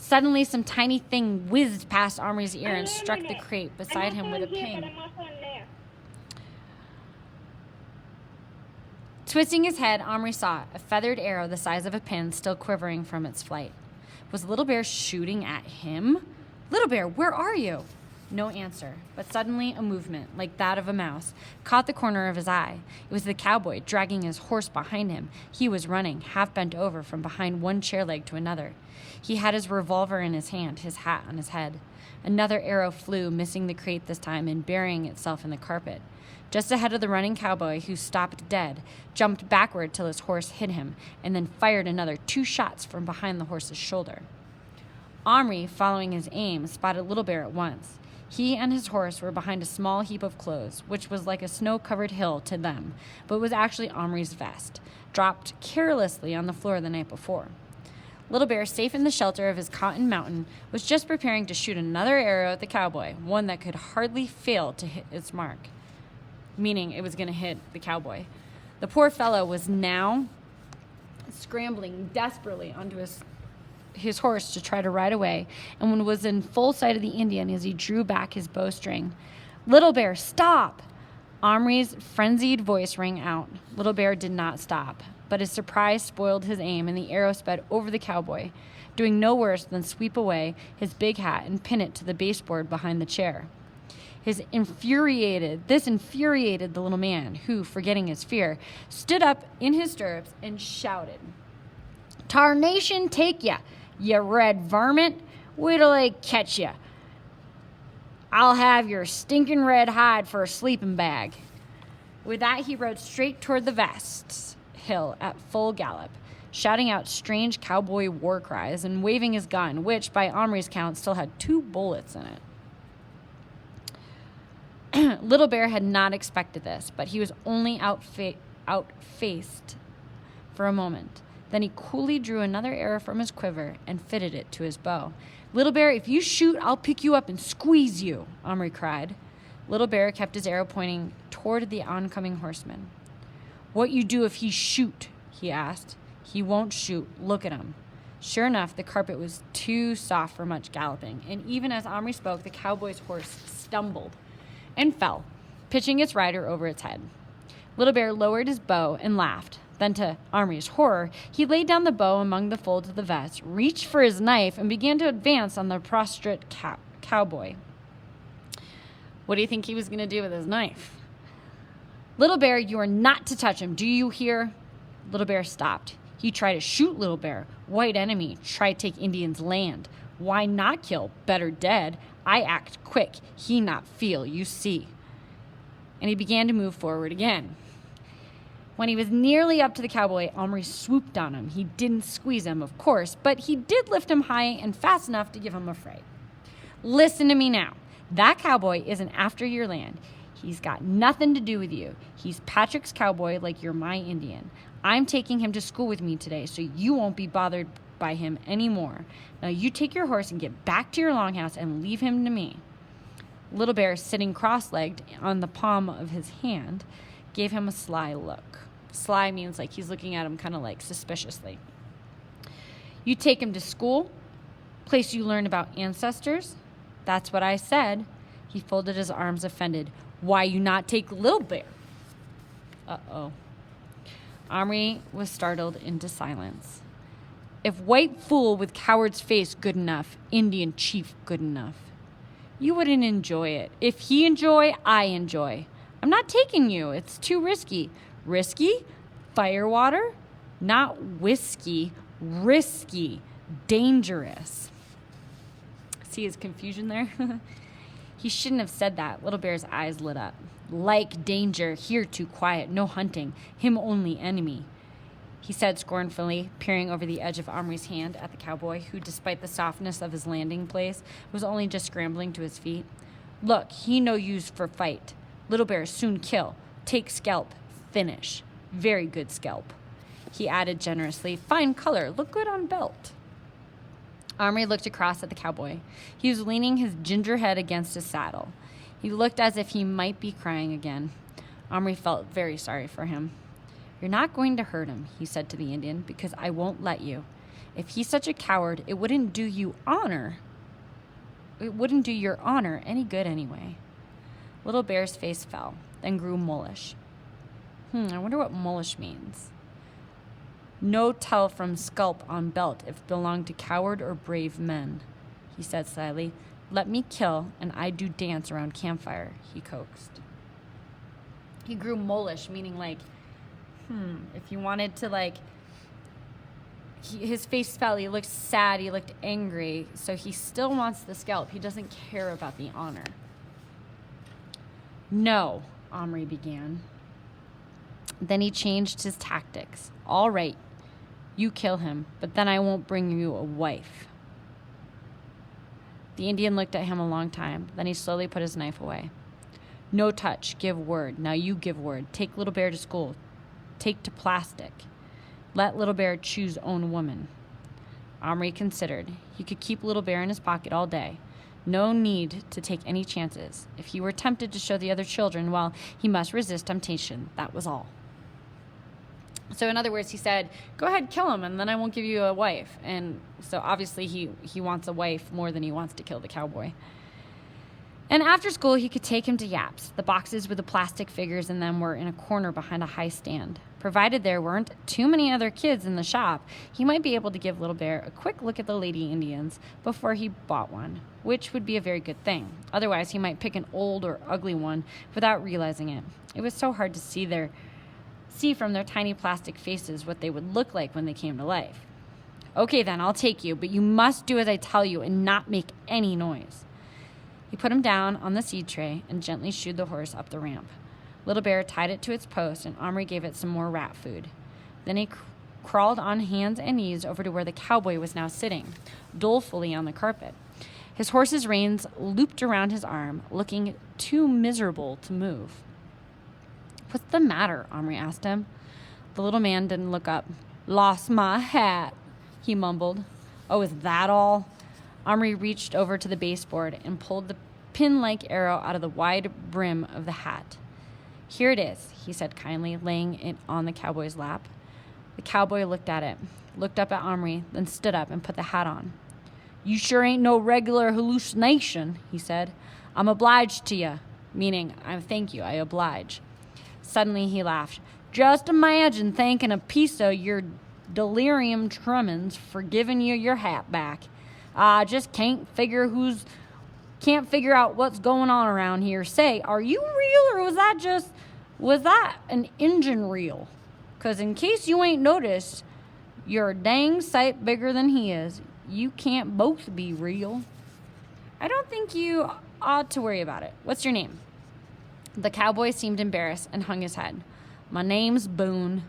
Suddenly, some tiny thing whizzed past Omri's ear and struck the crate beside him with a ping. Twisting his head, Omri saw a feathered arrow the size of a pin still quivering from its flight. Was Little Bear shooting at him? Little Bear, where are you? No answer, but suddenly a movement, like that of a mouse, caught the corner of his eye. It was the cowboy dragging his horse behind him. He was running, half bent over from behind one chair leg to another. He had his revolver in his hand, his hat on his head. Another arrow flew, missing the crate this time and burying itself in the carpet. Just ahead of the running cowboy, who stopped dead, jumped backward till his horse hit him, and then fired another 2 shots from behind the horse's shoulder. Omri, following his aim, spotted Little Bear at once. He and his horse were behind a small heap of clothes, which was like a snow-covered hill to them, but was actually Omri's vest, dropped carelessly on the floor the night before. Little Bear, safe in the shelter of his cotton mountain, was just preparing to shoot another arrow at the cowboy, one that could hardly fail to hit its mark, meaning it was going to hit the cowboy. The poor fellow was now scrambling desperately onto his horse to try to ride away, and was in full sight of the Indian as he drew back his bowstring. Little Bear, stop! Omri's frenzied voice rang out. Little Bear did not stop, but his surprise spoiled his aim, and the arrow sped over the cowboy, doing no worse than sweep away his big hat and pin it to the baseboard behind the chair. This infuriated the little man, who, forgetting his fear, stood up in his stirrups and shouted, "Tarnation take ya, you red varmint! Wait till I catch ya. I'll have your stinking red hide for a sleeping bag." With that, he rode straight toward the Vests hill at full gallop, shouting out strange cowboy war cries and waving his gun, which, by Omri's count, still had 2 bullets in it. Little Bear had not expected this, but he was only outfaced for a moment. Then he coolly drew another arrow from his quiver and fitted it to his bow. "Little Bear, if you shoot, I'll pick you up and squeeze you," Omri cried. Little Bear kept his arrow pointing toward the oncoming horseman. "What you do if he shoot?" he asked. "He won't shoot. Look at him." Sure enough, the carpet was too soft for much galloping, and even as Omri spoke, the cowboy's horse stumbled and fell, pitching its rider over its head. Little Bear lowered his bow and laughed. Then, to Omri's horror, he laid down the bow among the folds of the vest, reached for his knife, and began to advance on the prostrate cowboy. What do you think he was going to do with his knife? "Little Bear, you are not to touch him. Do you hear?" Little Bear stopped. He tried to shoot Little Bear. White enemy. Try to take Indian's land. Why not kill? Better dead. I act quick. He not feel. You see. And he began to move forward again. When he was nearly up to the cowboy, Omri swooped on him. He didn't squeeze him, of course, but he did lift him high and fast enough to give him a fright. "Listen to me now. That cowboy isn't after your land. He's got nothing to do with you. He's Patrick's cowboy like you're my Indian. I'm taking him to school with me today, so you won't be bothered by him anymore. Now you take your horse and get back to your longhouse and leave him to me." Little Bear, sitting cross-legged on the palm of his hand, gave him a sly look. Sly means like he's looking at him kind of like suspiciously. "You take him to school? Place you learn about ancestors?" "That's what I said." He folded his arms, offended. "Why you not take Little Bear?" Uh-oh. Omri was startled into silence. "If white fool with coward's face good enough, Indian chief good enough. You wouldn't enjoy it. If he enjoy, I enjoy. I'm not taking you. It's too risky." "Risky? Firewater? Not whiskey. Risky. Dangerous." See his confusion there? He shouldn't have said that. Little Bear's eyes lit up. "Like danger. Here too quiet. No hunting. Him only enemy," he said scornfully, peering over the edge of Omri's hand at the cowboy, who, despite the softness of his landing place, was only just scrambling to his feet. "Look, he no use for fight. Little Bear soon kill. Take scalp. Finish. Very good scalp," he added generously. "Fine color. Look good on belt." Omri looked across at the cowboy. He was leaning his ginger head against his saddle. He looked as if he might be crying again. Omri felt very sorry for him. "You're not going to hurt him," he said to the Indian, "because I won't let you. If he's such a coward, it wouldn't do your honor any good anyway. Little Bear's face fell, then grew mullish. I wonder what mullish means. No tell from scalp on belt if it belonged to coward or brave men, he said slyly. Let me kill, and I do dance around campfire, he coaxed. He grew mullish, meaning like, if you wanted to like, his face fell, he looked sad, he looked angry, so he still wants the scalp. He doesn't care about the honor. No, Omri began. Then he changed his tactics. All right, you kill him, but then I won't bring you a wife. The Indian looked at him a long time. Then he slowly put his knife away. No touch. Give word. Now you give word. Take Little Bear to school. Take to plastic. Let Little Bear choose own woman. Omri considered. He could keep Little Bear in his pocket all day. No need to take any chances. If he were tempted to show the other children, well, he must resist temptation. That was all. So in other words, he said, go ahead, kill him, and then I won't give you a wife. And so obviously he wants a wife more than he wants to kill the cowboy. And after school, he could take him to Yaps. The boxes with the plastic figures in them were in a corner behind a high stand. Provided there weren't too many other kids in the shop, he might be able to give Little Bear a quick look at the lady Indians before he bought one, which would be a very good thing. Otherwise, he might pick an old or ugly one without realizing it. It was so hard to see from their tiny plastic faces what they would look like when they came to life. Okay then, I'll take you, but you must do as I tell you and not make any noise. He put him down on the seed tray and gently shooed the horse up the ramp. Little Bear tied it to its post, and Omri gave it some more rat food. Then he crawled on hands and knees over to where the cowboy was now sitting, dolefully on the carpet. His horse's reins looped around his arm, looking too miserable to move. What's the matter? Omri asked him. The little man didn't look up. Lost my hat, he mumbled. Oh, is that all? Omri reached over to the baseboard and pulled the pin-like arrow out of the wide brim of the hat. Here it is, he said kindly, laying it on the cowboy's lap. The cowboy looked at it, looked up at Omri, then stood up and put the hat on. You sure ain't no regular hallucination, he said. I'm obliged to you, meaning thank you, I oblige. Suddenly he laughed. Just imagine thanking a piece of your delirium tremens for giving you your hat back. I just can't figure out what's going on around here. Say, are you real or was that an engine reel? 'Cause in case you ain't noticed, you're a dang sight bigger than he is. You can't both be real. I don't think you ought to worry about it. What's your name? The cowboy seemed embarrassed and hung his head. My name's Boone,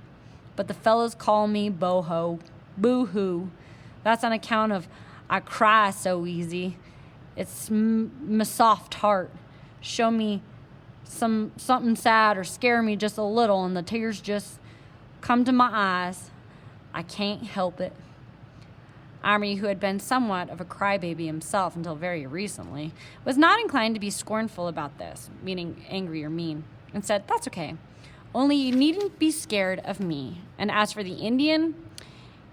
but the fellows call me Boho. Boo-hoo. That's on account of I cry so easy. It's my soft heart. Show me something sad or scare me just a little and the tears just come to my eyes. I can't help it. Omri, who had been somewhat of a crybaby himself until very recently, was not inclined to be scornful about this, meaning angry or mean, and said, that's okay. Only you needn't be scared of me. And as for the Indian,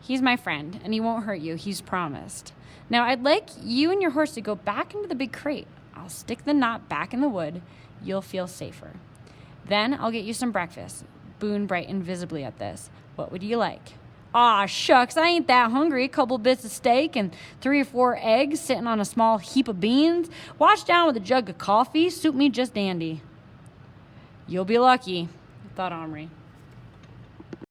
he's my friend, and he won't hurt you. He's promised. Now, I'd like you and your horse to go back into the big crate. I'll stick the knot back in the wood. You'll feel safer. Then I'll get you some breakfast. Boone brightened visibly at this. What would you like? Aw, shucks, I ain't that hungry. A couple bits of steak and 3 or 4 eggs sitting on a small heap of beans. Wash down with a jug of coffee. Suit me just dandy. You'll be lucky, thought Omri.